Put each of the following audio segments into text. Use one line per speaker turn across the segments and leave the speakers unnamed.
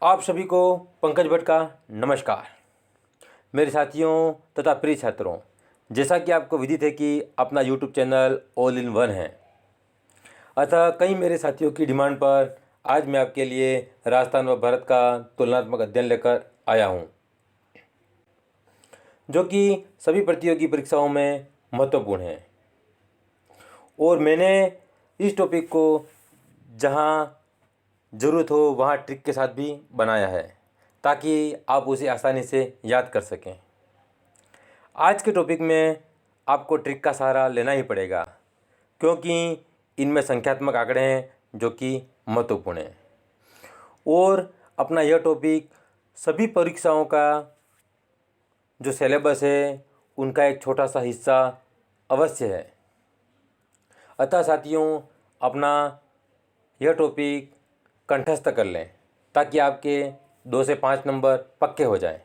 आप सभी को पंकज भट्ट का नमस्कार। मेरे साथियों तथा प्रिय छात्रों, जैसा कि आपको विदित है कि अपना YouTube channel all in one है, अतः कई मेरे साथियों की डिमांड पर आज मैं आपके लिए राजस्थान व भारत का तुलनात्मक अध्ययन लेकर आया हूं, जो कि सभी प्रतियोगी परीक्षाओं में महत्वपूर्ण है। और मैंने इस टॉपिक को जहां ज़रूरत हो वहाँ ट्रिक के साथ भी बनाया है, ताकि आप उसे आसानी से याद कर सकें। आज के टॉपिक में आपको ट्रिक का सहारा लेना ही पड़ेगा, क्योंकि इनमें संख्यात्मक आंकड़े हैं जो कि महत्वपूर्ण हैं। और अपना यह टॉपिक सभी परीक्षाओं का जो सिलेबस है उनका एक छोटा सा हिस्सा अवश्य है। अतः साथियों, अपना यह टॉपिक कंठस्थ कर लें ताकि आपके 2 से 5 नंबर पक्के हो जाएं।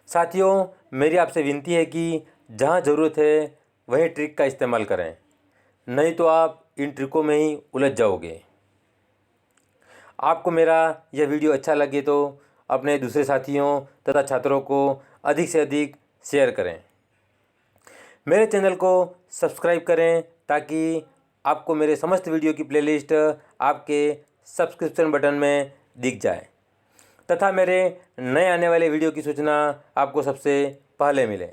साथियों, मेरी आपसे विनती है कि जहां ज़रूरत है वहीं ट्रिक का इस्तेमाल करें, नहीं तो आप इन ट्रिकों में ही उलझ जाओगे। आपको मेरा यह वीडियो अच्छा लगे तो अपने दूसरे साथियों तथा छात्रों को अधिक से अधिक शेयर करें। मेरे चैनल को सब्सक्राइब करें ताकि आपको मेरे समस्त वीडियो की प्लेलिस्ट आपके सब्सक्रिप्शन बटन में दिख जाए तथा मेरे नए आने वाले वीडियो की सूचना आपको सबसे पहले मिले।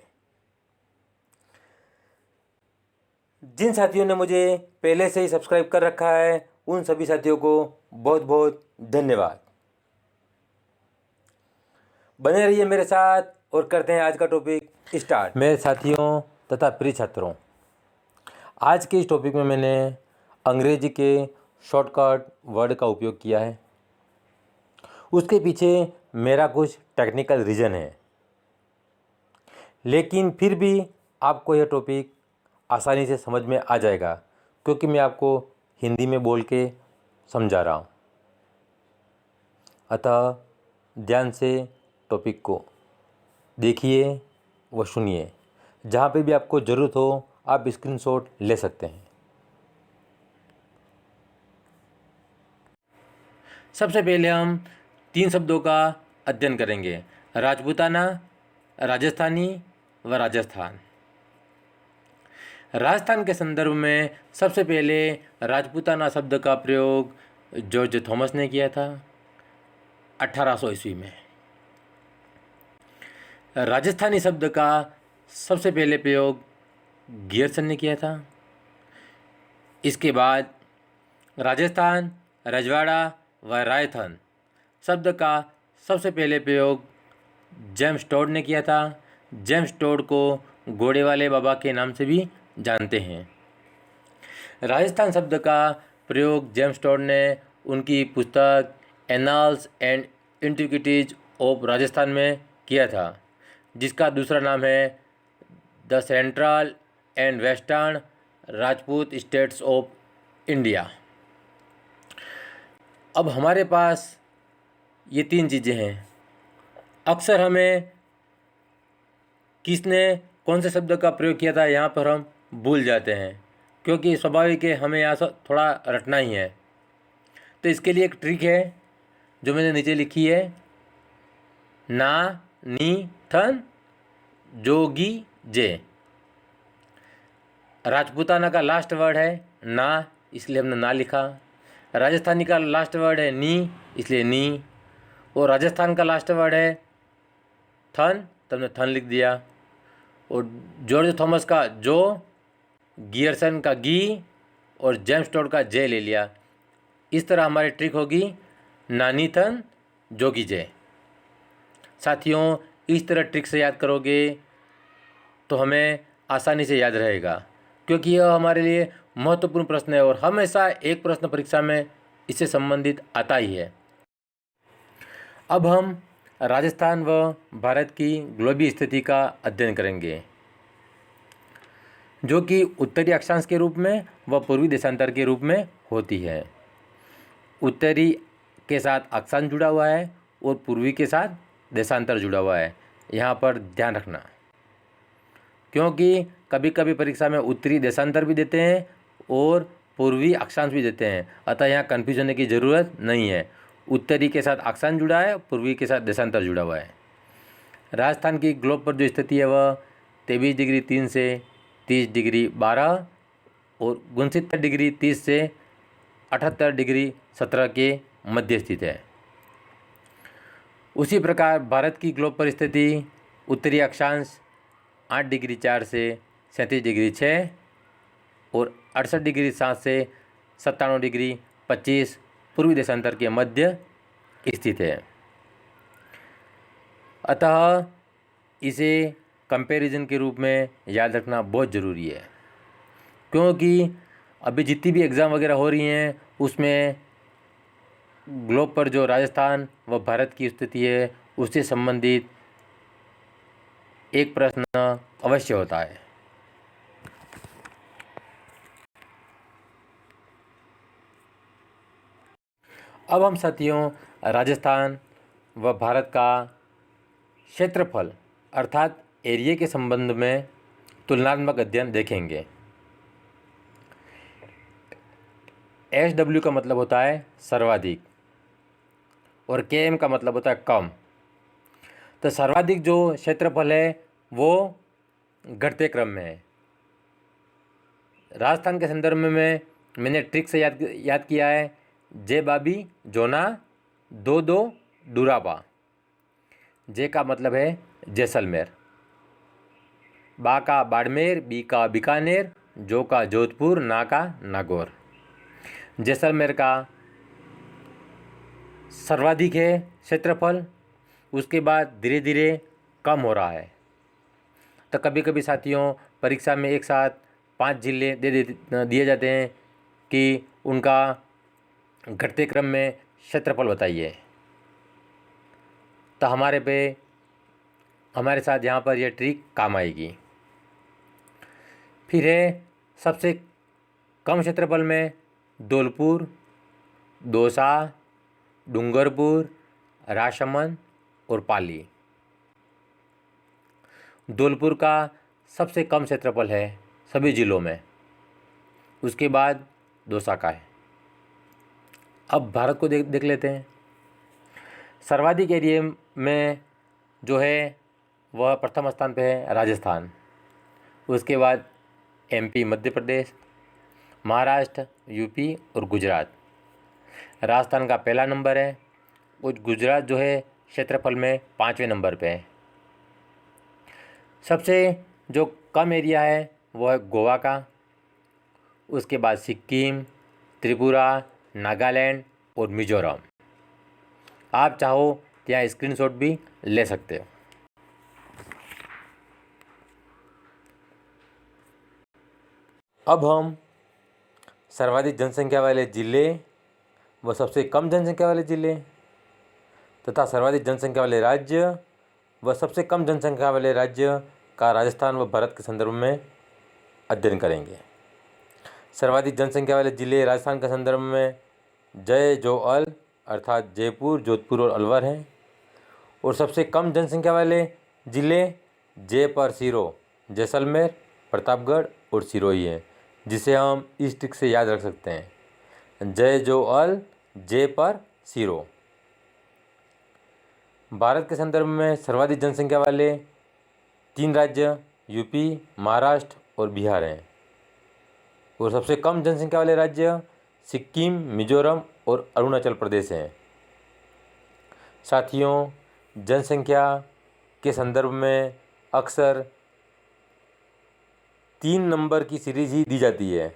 जिन साथियों ने मुझे पहले से ही सब्सक्राइब कर रखा है उन सभी साथियों को बहुत बहुत धन्यवाद। बने रहिए मेरे साथ और करते हैं आज का टॉपिक स्टार्ट। मेरे साथियों तथा प्रिय छात्रों, आज के इस टॉपिक में मैंने अंग्रेजी के शॉर्टकट वर्ड का उपयोग किया है। उसके पीछे मेरा कुछ टेक्निकल रीज़न है, लेकिन फिर भी आपको यह टॉपिक आसानी से समझ में आ जाएगा, क्योंकि मैं आपको हिंदी में बोल के समझा रहा हूँ। अतः ध्यान से टॉपिक को देखिए व सुनिए। जहाँ पे भी आपको ज़रूरत हो आप स्क्रीनशॉट ले सकते हैं। सबसे पहले हम 3 शब्दों का अध्ययन करेंगे: राजपूताना, राजस्थानी व राजस्थान। राजस्थान के संदर्भ में सबसे पहले राजपूताना शब्द का प्रयोग जॉर्ज थॉमस ने किया था 1800 ईस्वी में। राजस्थानी शब्द का सबसे पहले प्रयोग गियरसन ने किया था। इसके बाद राजस्थान, रजवाड़ा व रायथन शब्द का सबसे पहले प्रयोग जेम्स टोड ने किया था। जेम्स टोड को घोड़े वाले बाबा के नाम से भी जानते हैं। राजस्थान शब्द का प्रयोग जेम्स टोड ने उनकी पुस्तक annals and antiquities of Rajasthan में किया था, जिसका दूसरा नाम है the central and western Rajput states of India. अब हमारे पास ये 3 चीज़ें हैं। अक्सर हमें किसने कौन से शब्द का प्रयोग किया था यहाँ पर हम भूल जाते हैं, क्योंकि स्वाभाविक है हमें यहाँ से थोड़ा रटना ही है। तो इसके लिए एक ट्रिक है जो मैंने नीचे लिखी है: ना, नी, थन, जोगी, जे। राजपूताना का लास्ट वर्ड है ना, इसलिए हमने ना लिखा। राजस्थानी का लास्ट वर्ड है नी, इसलिए नी। और राजस्थान का लास्ट वर्ड है थन, तो हमने थन लिख दिया। और जॉर्ज थॉमस का जो, गियरसन का गी और जेम्स टोड का जे ले लिया। इस तरह हमारी ट्रिक होगी नानी थन जोगी जे। साथियों, इस तरह ट्रिक से याद करोगे तो हमें आसानी से याद रहेगा, क्योंकि यह हमारे लिए महत्वपूर्ण प्रश्न है और हमेशा एक प्रश्न परीक्षा में इससे संबंधित आता ही है। अब हम राजस्थान व भारत की ग्लोबी स्थिति का अध्ययन करेंगे, जो कि उत्तरी अक्षांश के रूप में व पूर्वी देशांतर के रूप में होती है। उत्तरी के साथ अक्षांश जुड़ा हुआ है और पूर्वी के साथ देशांतर जुड़ा हुआ है। यहाँ पर ध्यान रखना, क्योंकि कभी कभी परीक्षा में उत्तरी देशांतर भी देते हैं और पूर्वी अक्षांश भी देते हैं, अतः यहाँ कन्फ्यूज होने की ज़रूरत नहीं है। उत्तरी के साथ अक्षांश जुड़ा है, पूर्वी के साथ देशांतर जुड़ा हुआ है। राजस्थान की ग्लोब पर जो स्थिति है वह 23 डिग्री 3 से 30 डिग्री 12 और 69 डिग्री 30 से 78 डिग्री 17 के मध्य स्थित है। उसी प्रकार भारत की ग्लोब पर स्थिति उत्तरी अक्षांश 8 डिग्री 4 से 37 डिग्री 6 और 68 डिग्री 7 से 97 डिग्री 25 पूर्वी देशांतर के मध्य स्थित है। अतः इसे कंपैरिजन के रूप में याद रखना बहुत ज़रूरी है, क्योंकि अभी जितनी भी एग्ज़ाम वगैरह हो रही हैं उसमें ग्लोब पर जो राजस्थान व भारत की स्थिति है उससे संबंधित एक प्रश्न अवश्य होता है। अब हम साथियों राजस्थान व भारत का क्षेत्रफल अर्थात एरिया के संबंध में तुलनात्मक अध्ययन देखेंगे। SW का मतलब होता है सर्वाधिक और KM का मतलब होता है कम। तो सर्वाधिक जो क्षेत्रफल है वो घटते क्रम में है। राजस्थान के संदर्भ में मैंने ट्रिक से याद किया है, जे बाबी जोना 2 डूराबा। जे का मतलब है जैसलमेर, बा का बाड़मेर, बी का बीकानेर, जो का जोधपुर, ना का नागौर। जैसलमेर का सर्वाधिक है क्षेत्रफल, उसके बाद धीरे धीरे कम हो रहा है। तो कभी कभी साथियों परीक्षा में एक साथ 5 जिले दिए जाते हैं कि उनका घटते क्रम में क्षेत्रफल बताइए। तो हमारे साथ यहाँ पर यह ट्रिक काम आएगी। फिर है सबसे कम क्षेत्रफल में धौलपुर, दौसा, डूंगरपुर, राजसमंद और पाली। धौलपुर का सबसे कम क्षेत्रफल है सभी जिलों में, उसके बाद दौसा का है। अब भारत को देख लेते हैं। सर्वाधिक एरिया में जो है वह प्रथम स्थान पे है राजस्थान, उसके बाद MP मध्य प्रदेश, महाराष्ट्र, UP और गुजरात। राजस्थान का पहला नंबर है और गुजरात जो है क्षेत्रफल में 5वें नंबर पे है। सबसे जो कम एरिया है वो है गोवा का, उसके बाद सिक्किम, त्रिपुरा, नागालैंड और मिजोरम। आप चाहो तो यहाँ स्क्रीनशॉट भी ले सकते हो। अब हम सर्वाधिक जनसंख्या वाले जिले व सबसे कम जनसंख्या वाले जिले तथा सर्वाधिक जनसंख्या वाले राज्य व सबसे कम जनसंख्या वाले राज्य का राजस्थान व भारत के संदर्भ में अध्ययन करेंगे। सर्वाधिक जनसंख्या वाले जिले राजस्थान के संदर्भ में जय जो अल अर्थात जयपुर, जोधपुर और अलवर हैं, और सबसे कम जनसंख्या वाले जिले जय पर सिरो, जैसलमेर, प्रतापगढ़ और सिरोही हैं, जिसे हम इस ट्रिक से याद रख सकते हैं, जय जो अल, जय पर सिरो। भारत के संदर्भ में सर्वाधिक जनसंख्या वाले 3 राज्य UP, महाराष्ट्र और बिहार हैं, और सबसे कम जनसंख्या वाले राज्य सिक्किम, मिजोरम और अरुणाचल प्रदेश हैं। साथियों जनसंख्या के संदर्भ में अक्सर 3 नंबर की सीरीज़ ही दी जाती है,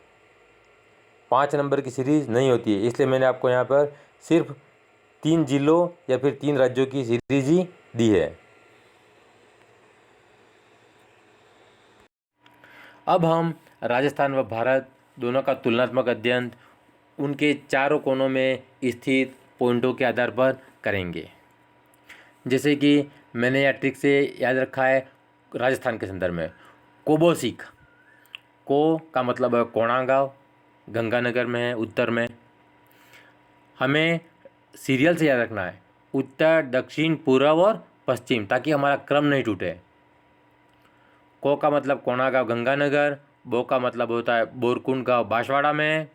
5 नंबर की सीरीज़ नहीं होती है, इसलिए मैंने आपको यहाँ पर सिर्फ 3 जिलों या फिर 3 राज्यों की सीरीज़ ही दी है। अब हम राजस्थान व भारत दोनों का तुलनात्मक अध्ययन उनके चारों कोनों में स्थित पॉइंटों के आधार पर करेंगे। जैसे कि मैंने यह ट्रिक से याद रखा है राजस्थान के संदर्भ में, कोबोसिक, को का मतलब है कोणागांव, गंगानगर में है उत्तर में। हमें सीरियल से याद रखना है उत्तर, दक्षिण, पूर्व और पश्चिम, ताकि हमारा क्रम नहीं टूटे। को का मतलब कोणागांव गंगानगर, बो का मतलब होता है बोरकुंड गाँव बांसवाड़ा में।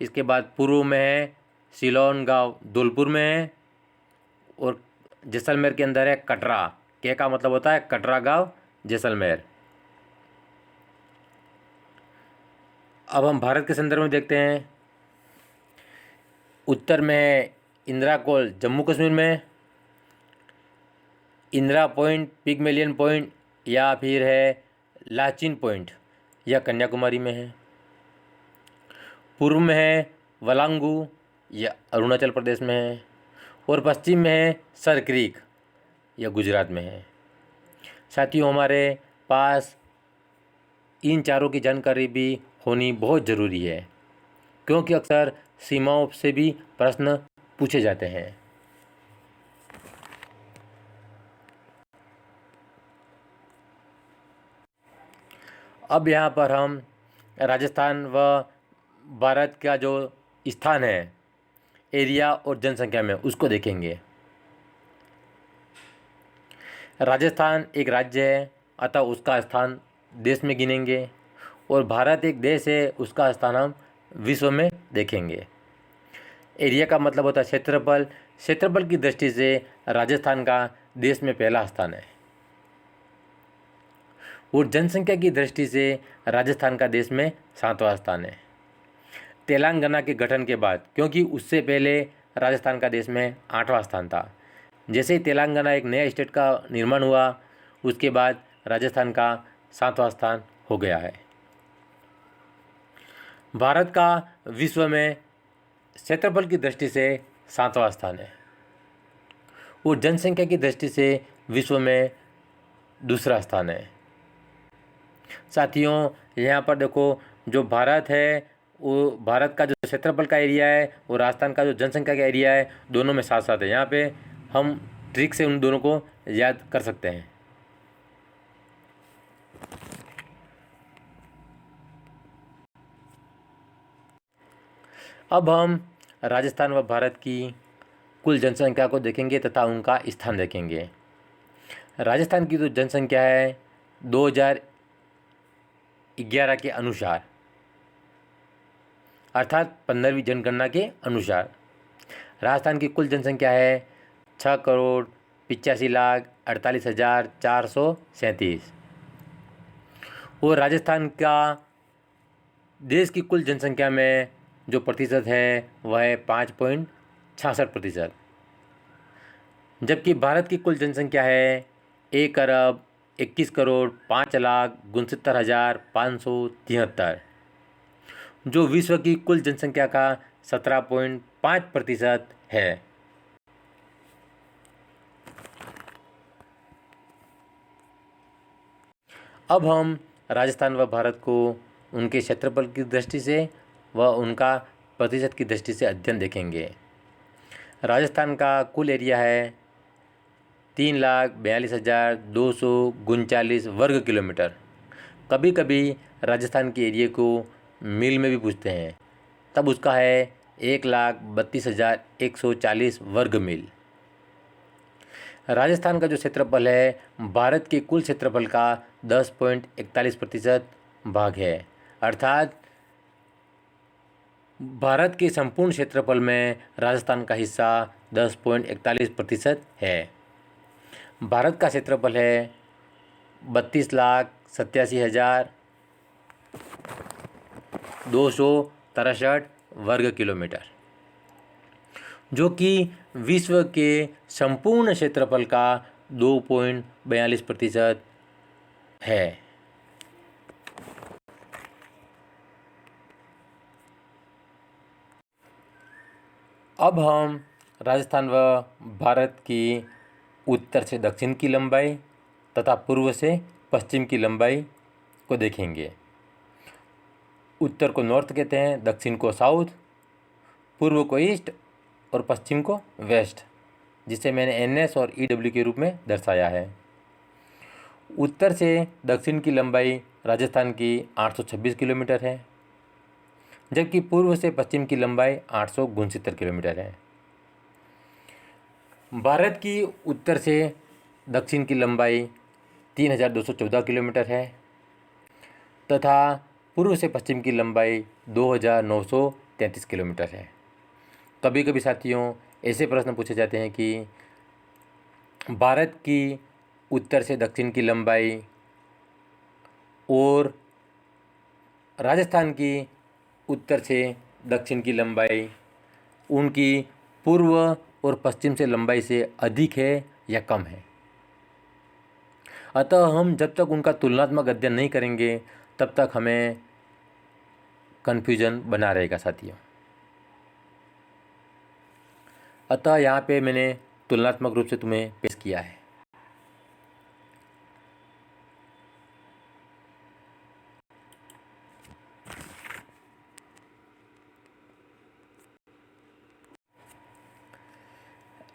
इसके बाद पूर्व में है सिलोन गांव धौलपुर में है और जैसलमेर के अंदर है कटरा। के का मतलब होता है कटरा गांव जैसलमेर। अब हम भारत के संदर्भ में देखते हैं। उत्तर में है इंदिरा कॉल जम्मू कश्मीर में, इंदिरा पॉइंट पिगमेलियन पॉइंट या फिर है लाचिन पॉइंट, यह कन्याकुमारी में है। पूर्व में है वलांगू, यह अरुणाचल प्रदेश में है। और पश्चिम में है सर क्रीक, यह गुजरात में है। साथियों, हमारे पास इन चारों की जानकारी भी होनी बहुत ज़रूरी है, क्योंकि अक्सर सीमाओं से भी प्रश्न पूछे जाते हैं। अब यहाँ पर हम राजस्थान व भारत का जो स्थान है एरिया और जनसंख्या में, उसको देखेंगे। राजस्थान एक राज्य है, अतः उसका स्थान देश में गिनेंगे, और भारत एक देश है, उसका स्थान हम विश्व में देखेंगे। एरिया का मतलब होता है क्षेत्रफल। क्षेत्रफल की दृष्टि से राजस्थान का देश में पहला स्थान है, और जनसंख्या की दृष्टि से राजस्थान का देश में 7वां स्थान है। तेलंगाना के गठन के बाद, क्योंकि उससे पहले राजस्थान का देश में 8वां स्थान था। जैसे ही तेलंगाना एक नया स्टेट का निर्माण हुआ, उसके बाद राजस्थान का 7वां स्थान हो गया है। भारत का विश्व में क्षेत्रफल की दृष्टि से 7वां स्थान है, और जनसंख्या की दृष्टि से विश्व में दूसरा स्थान है। साथियों, यहाँ पर देखो, जो भारत है वो भारत का जो क्षेत्रफल का एरिया है और राजस्थान का जो जनसंख्या का एरिया है, दोनों में साथ साथ है। यहाँ पे हम ट्रिक से उन दोनों को याद कर सकते हैं। अब हम राजस्थान व भारत की कुल जनसंख्या को देखेंगे तथा उनका स्थान देखेंगे। राजस्थान की जो जनसंख्या है 2011 के अनुसार, अर्थात 15वीं जनगणना के अनुसार, राजस्थान की कुल जनसंख्या है 6,85,48,437, और राजस्थान का देश की कुल जनसंख्या में जो प्रतिशत है वह है 5.66%। जबकि भारत की कुल जनसंख्या है 1,21,05,69,573, जो विश्व की कुल जनसंख्या का 17.5% है। अब हम राजस्थान व भारत को उनके क्षेत्रफल की दृष्टि से व उनका प्रतिशत की दृष्टि से अध्ययन देखेंगे। राजस्थान का कुल एरिया है 3,42,239 वर्ग किलोमीटर। कभी कभी राजस्थान के एरिया को मील में भी पूछते हैं, तब उसका है 1,32,140 वर्ग मील। राजस्थान का जो क्षेत्रफल है भारत के कुल क्षेत्रफल का 10.41% भाग है, अर्थात भारत के संपूर्ण क्षेत्रफल में राजस्थान का हिस्सा 10.41% है। भारत का क्षेत्रफल है 32,87,263 वर्ग किलोमीटर, जो कि विश्व के संपूर्ण क्षेत्रफल का 2.42% है। अब हम राजस्थान व भारत की उत्तर से दक्षिण की लंबाई तथा पूर्व से पश्चिम की लंबाई को देखेंगे। उत्तर को नॉर्थ कहते हैं, दक्षिण को साउथ, पूर्व को ईस्ट और पश्चिम को वेस्ट, जिसे मैंने NS और EW के रूप में दर्शाया है। उत्तर से दक्षिण की लंबाई राजस्थान की 826 किलोमीटर है, जबकि पूर्व से पश्चिम की लंबाई 869 किलोमीटर है। भारत की उत्तर से दक्षिण की लंबाई 3,214 किलोमीटर है तथा पूर्व से पश्चिम की लंबाई 2,933 किलोमीटर है। कभी कभी साथियों ऐसे प्रश्न पूछे जाते हैं कि भारत की उत्तर से दक्षिण की लंबाई और राजस्थान की उत्तर से दक्षिण की लंबाई उनकी पूर्व और पश्चिम से लंबाई से अधिक है या कम है। अतः हम जब तक उनका तुलनात्मक अध्ययन नहीं करेंगे तब तक हमें कन्फ्यूजन बना रहेगा साथियों। अतः यहाँ पे मैंने तुलनात्मक रूप से तुम्हें पेश किया है।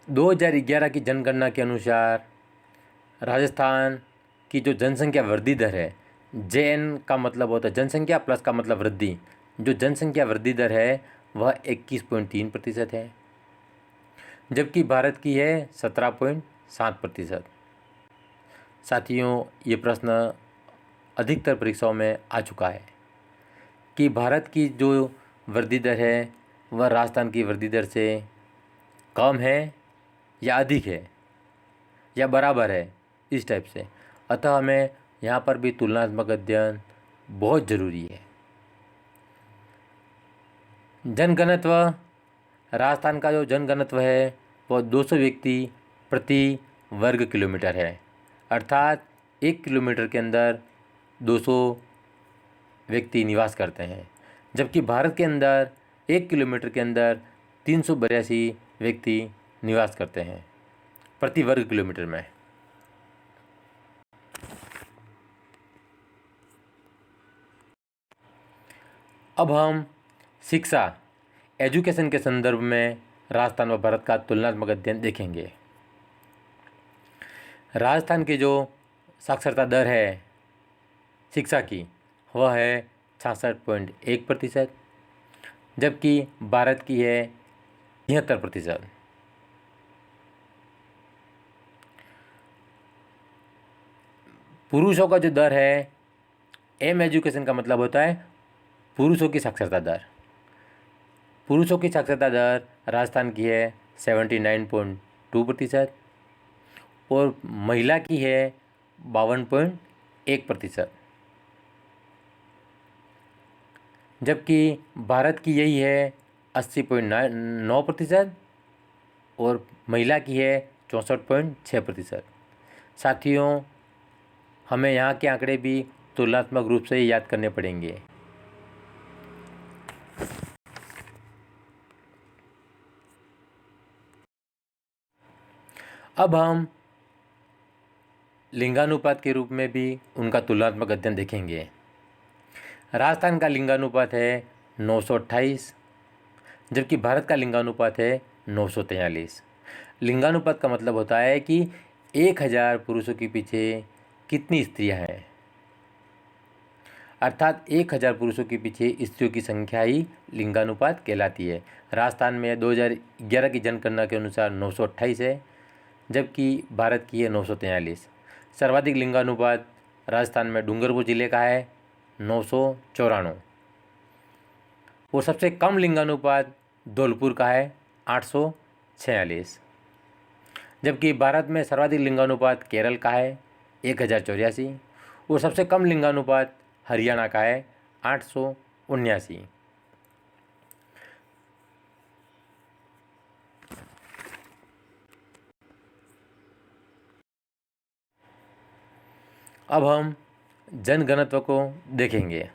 दो 2011 की जनगणना के अनुसार राजस्थान की जो जनसंख्या वृद्धि दर है, JN का मतलब होता है जनसंख्या प्लस का मतलब वृद्धि, जो जनसंख्या वृद्धि दर है वह 21.3% है, जबकि भारत की है 17.7%। साथियों ये प्रश्न अधिकतर परीक्षाओं में आ चुका है कि भारत की जो वृद्धि दर है वह राजस्थान की वृद्धि दर से कम है या अधिक है या बराबर है, इस टाइप से। अतः हमें यहाँ पर भी तुलनात्मक अध्ययन बहुत ज़रूरी है। जनघनत्व, राजस्थान का जो जनघनत्व है वह 200 व्यक्ति प्रति वर्ग किलोमीटर है, अर्थात 1 किलोमीटर के अंदर 200 व्यक्ति निवास करते हैं, जबकि भारत के अंदर 1 किलोमीटर के अंदर 382 व्यक्ति निवास करते हैं प्रति वर्ग किलोमीटर में। अब हम शिक्षा, एजुकेशन के संदर्भ में राजस्थान व भारत का तुलनात्मक अध्ययन देखेंगे। राजस्थान की जो साक्षरता दर है शिक्षा की वह है 66.1%, जबकि भारत की है 73%। पुरुषों का जो दर है, एम एजुकेशन का मतलब होता है पुरुषों की साक्षरता दर। पुरुषों की साक्षरता दर राजस्थान की है 79.2% और महिला की है 52.1%, जबकि भारत की यही है 80.9% और महिला की है 64.6%। साथियों हमें यहाँ के आंकड़े भी तुलनात्मक रूप से याद करने पड़ेंगे। अब हम लिंगानुपात के रूप में भी उनका तुलनात्मक अध्ययन देखेंगे। राजस्थान का लिंगानुपात है 928, जबकि भारत का लिंगानुपात है 943। लिंगानुपात का मतलब होता है कि 1000 पुरुषों के पीछे कितनी स्त्रियां हैं, अर्थात 1000 पुरुषों के पीछे स्त्रियों की संख्या ही लिंगानुपात कहलाती है। राजस्थान में 2011 की जनगणना के अनुसार 928 है, जबकि भारत की है 943। सर्वाधिक लिंगानुपात राजस्थान में डूंगरपुर जिले का है 994 और सबसे कम लिंगानुपात धौलपुर का है 846, जबकि भारत में सर्वाधिक लिंगानुपात केरल का है 1084 और सबसे कम लिंगानुपात हरियाणा का है 879। अब हम जनघनत्व को देखेंगे।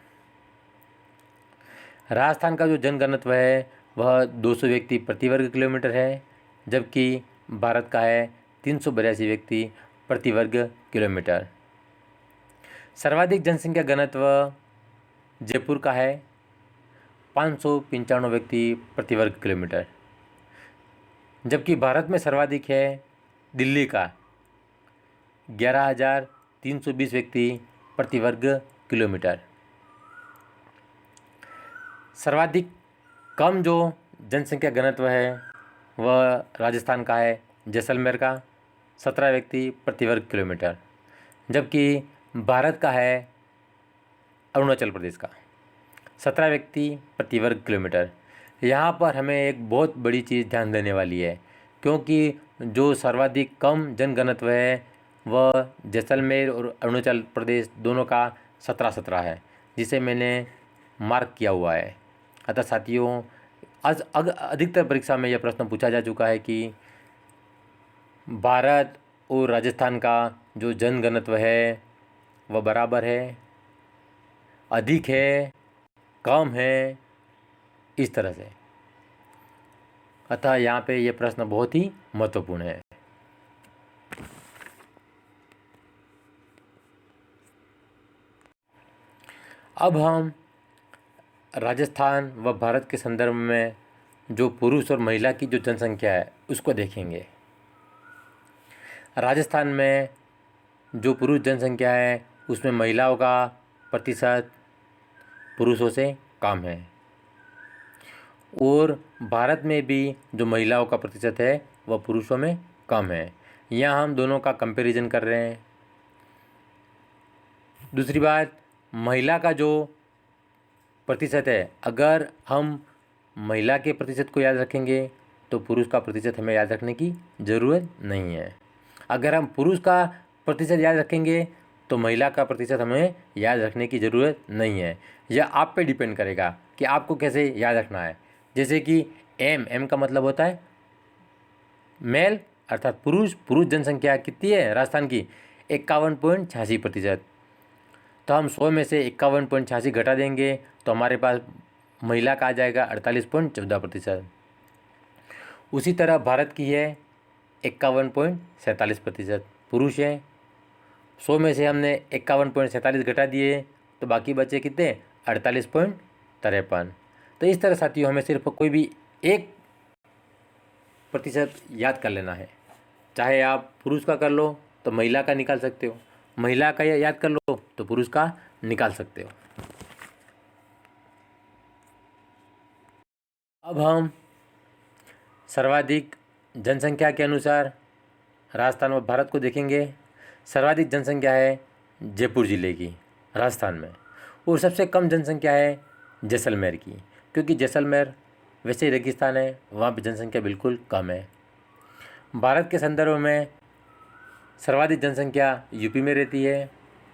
राजस्थान का जो जनघनत्व है वह 200 व्यक्ति प्रति वर्ग किलोमीटर है, जबकि भारत का है 382 व्यक्ति प्रति वर्ग किलोमीटर। सर्वाधिक जनसंख्या घनत्व जयपुर का है 595 व्यक्ति प्रति वर्ग किलोमीटर, जबकि भारत में सर्वाधिक है दिल्ली का 11,320 व्यक्ति प्रति वर्ग किलोमीटर। सर्वाधिक कम जो जनसंख्या घनत्व है वह राजस्थान का है जैसलमेर का 17 व्यक्ति प्रति वर्ग किलोमीटर, जबकि भारत का है अरुणाचल प्रदेश का 17 व्यक्ति प्रति वर्ग किलोमीटर। यहाँ पर हमें एक बहुत बड़ी चीज़ ध्यान देने वाली है, क्योंकि जो सर्वाधिक कम जनघनत्व है वह जैसलमेर और अरुणाचल प्रदेश दोनों का 17-17 है, जिसे मैंने मार्क किया हुआ है। अतः साथियों, अधिकतर परीक्षा में यह प्रश्न पूछा जा चुका है कि भारत और राजस्थान का जो जनघनत्व है वह बराबर है, अधिक है, कम है, इस तरह से। अतः यहाँ पे ये प्रश्न बहुत ही महत्वपूर्ण है। अब हम राजस्थान व भारत के संदर्भ में जो पुरुष और महिला की जो जनसंख्या है उसको देखेंगे। राजस्थान में जो पुरुष जनसंख्या है उसमें महिलाओं का प्रतिशत पुरुषों से कम है, और भारत में भी जो महिलाओं का प्रतिशत है वह पुरुषों में कम है। यहाँ हम दोनों का कंपैरिजन कर रहे हैं। दूसरी बात, महिला का जो प्रतिशत है, अगर हम महिला के प्रतिशत को याद रखेंगे तो पुरुष का प्रतिशत हमें याद रखने की ज़रूरत नहीं है। अगर हम पुरुष का प्रतिशत याद रखेंगे तो महिला का प्रतिशत हमें याद रखने की ज़रूरत नहीं है। यह आप पे डिपेंड करेगा कि आपको कैसे याद रखना है। जैसे कि एम का मतलब होता है मेल अर्थात पुरुष जनसंख्या कितनी है राजस्थान की? 51.86%। तो हम 100 में से 51.86 घटा देंगे तो हमारे पास महिला का आ जाएगा 48.14%। उसी तरह भारत की है 51.47% पुरुष है। 100 में से हमने 51.47 घटा दिए तो बाकी बचे कितने? 48.53। तो इस तरह साथियों, हमें सिर्फ कोई भी एक प्रतिशत याद कर लेना है। चाहे आप पुरुष का कर लो तो महिला का निकाल सकते हो, महिला का याद कर लो तो पुरुष का निकाल सकते हो। अब हम सर्वाधिक जनसंख्या के अनुसार राजस्थान व भारत को देखेंगे। सर्वाधिक जनसंख्या है जयपुर ज़िले की राजस्थान में, और सबसे कम जनसंख्या है जैसलमेर की, क्योंकि जैसलमेर वैसे रेगिस्तान है, वहाँ पर जनसंख्या बिल्कुल कम है। भारत के संदर्भ में सर्वाधिक जनसंख्या यूपी में रहती है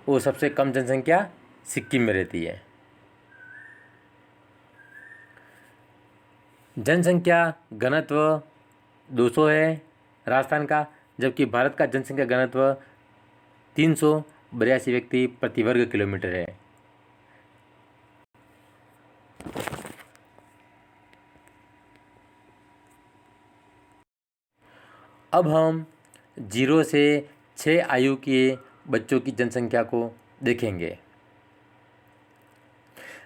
और सबसे कम जनसंख्या सिक्किम में रहती है। जनसंख्या घनत्व 200 है राजस्थान का, जबकि भारत का जनसंख्या घनत्व 382 व्यक्ति प्रति वर्ग किलोमीटर है। अब हम 0 से 6 आयु के बच्चों की जनसंख्या को देखेंगे।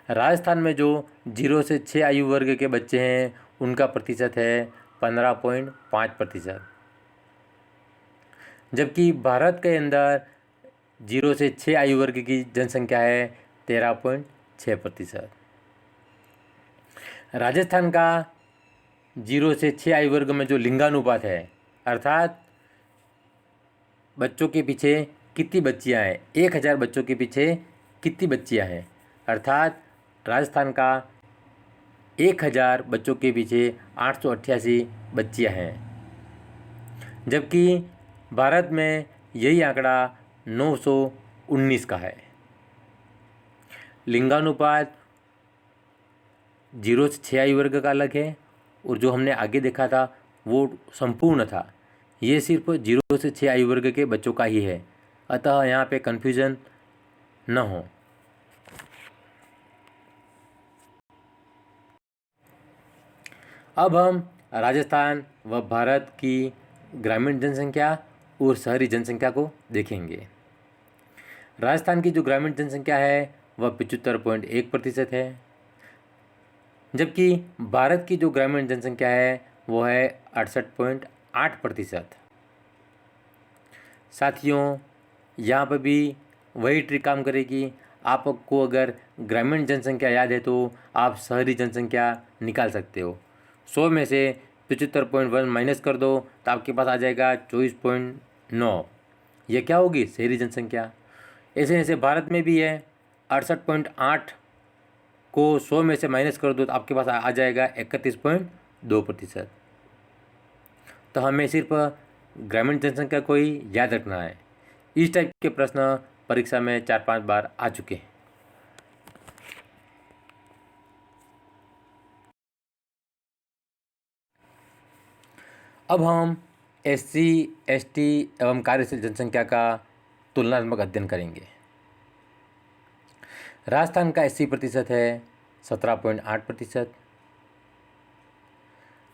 राजस्थान में जो 0 से 6 आयु वर्ग के बच्चे हैं उनका प्रतिशत है 15.5%, जबकि भारत के अंदर 0 से 6 आयु वर्ग की जनसंख्या है 13.6%। राजस्थान का 0 से 6 आयु वर्ग में जो लिंगानुपात है, अर्थात बच्चों के पीछे कितनी बच्चियां हैं, 1000 बच्चों के पीछे कितनी बच्चियां हैं, अर्थात राजस्थान का 1000 बच्चों के पीछे 888 बच्चियां हैं, जबकि भारत में यही आंकड़ा 919 का है। लिंगानुपात 0 से 6 आयु वर्ग का अलग है, और जो हमने आगे देखा था वो संपूर्ण था। ये सिर्फ 0 से 6 आयु वर्ग के बच्चों का ही है, अतः यहाँ पे कन्फ्यूज़न न हो। अब हम राजस्थान व भारत की ग्रामीण जनसंख्या और शहरी जनसंख्या को देखेंगे। राजस्थान की जो ग्रामीण जनसंख्या है वह 75.1% है, जबकि भारत की जो ग्रामीण जनसंख्या है वो है 68.8%। साथियों, यहाँ पर भी वही ट्रिक काम करेगी। आपको अगर ग्रामीण जनसंख्या याद है तो आप शहरी जनसंख्या निकाल सकते हो। 100 में से 75.1 माइनस कर दो तो आपके पास आ जाएगा 24.9। यह क्या होगी? शहरी जनसंख्या। ऐसे ऐसे भारत में भी है 68.8 को 100 में से माइनस कर दो तो आपके पास आ जाएगा 31.2%। तो हमें सिर्फ ग्रामीण जनसंख्या को ही याद रखना है। इस टाइप के प्रश्न परीक्षा में 4-5 बार आ चुके हैं। अब हम SC, ST एवं कार्यशील जनसंख्या का तुलनात्मक अध्ययन करेंगे। राजस्थान का 80% है 17.8%,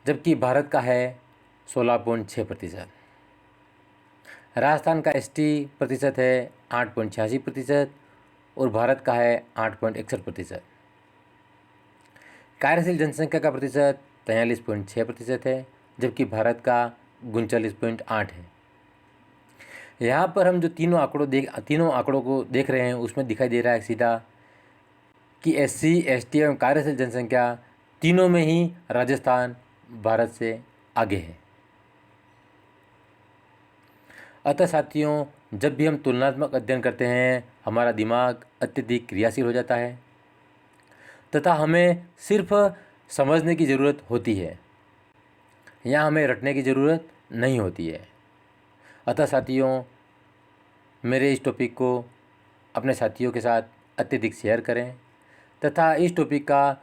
जबकि भारत का है 16.6%। राजस्थान का ST प्रतिशत है 8.86% और भारत का है 8.61%। कार्यशील जनसंख्या का प्रतिशत 43.6% है, जबकि भारत का 39.8 है। यहाँ पर हम जो तीनों आंकड़ों को देख रहे हैं उसमें दिखाई दे रहा है सीधा कि SC, ST एवं कार्यशील जनसंख्या तीनों में ही राजस्थान भारत से आगे है। अतः साथियों, जब भी हम तुलनात्मक अध्ययन करते हैं हमारा दिमाग अत्यधिक क्रियाशील हो जाता है तथा हमें सिर्फ समझने की ज़रूरत होती है, यहाँ हमें रटने की ज़रूरत नहीं होती है। अतः साथियों, मेरे इस टॉपिक को अपने साथियों के साथ अत्यधिक शेयर करें तथा इस टॉपिक का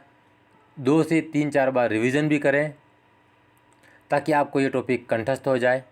2 से 3-4 बार रिवीजन भी करें ताकि आपको ये टॉपिक कंठस्थ हो जाए।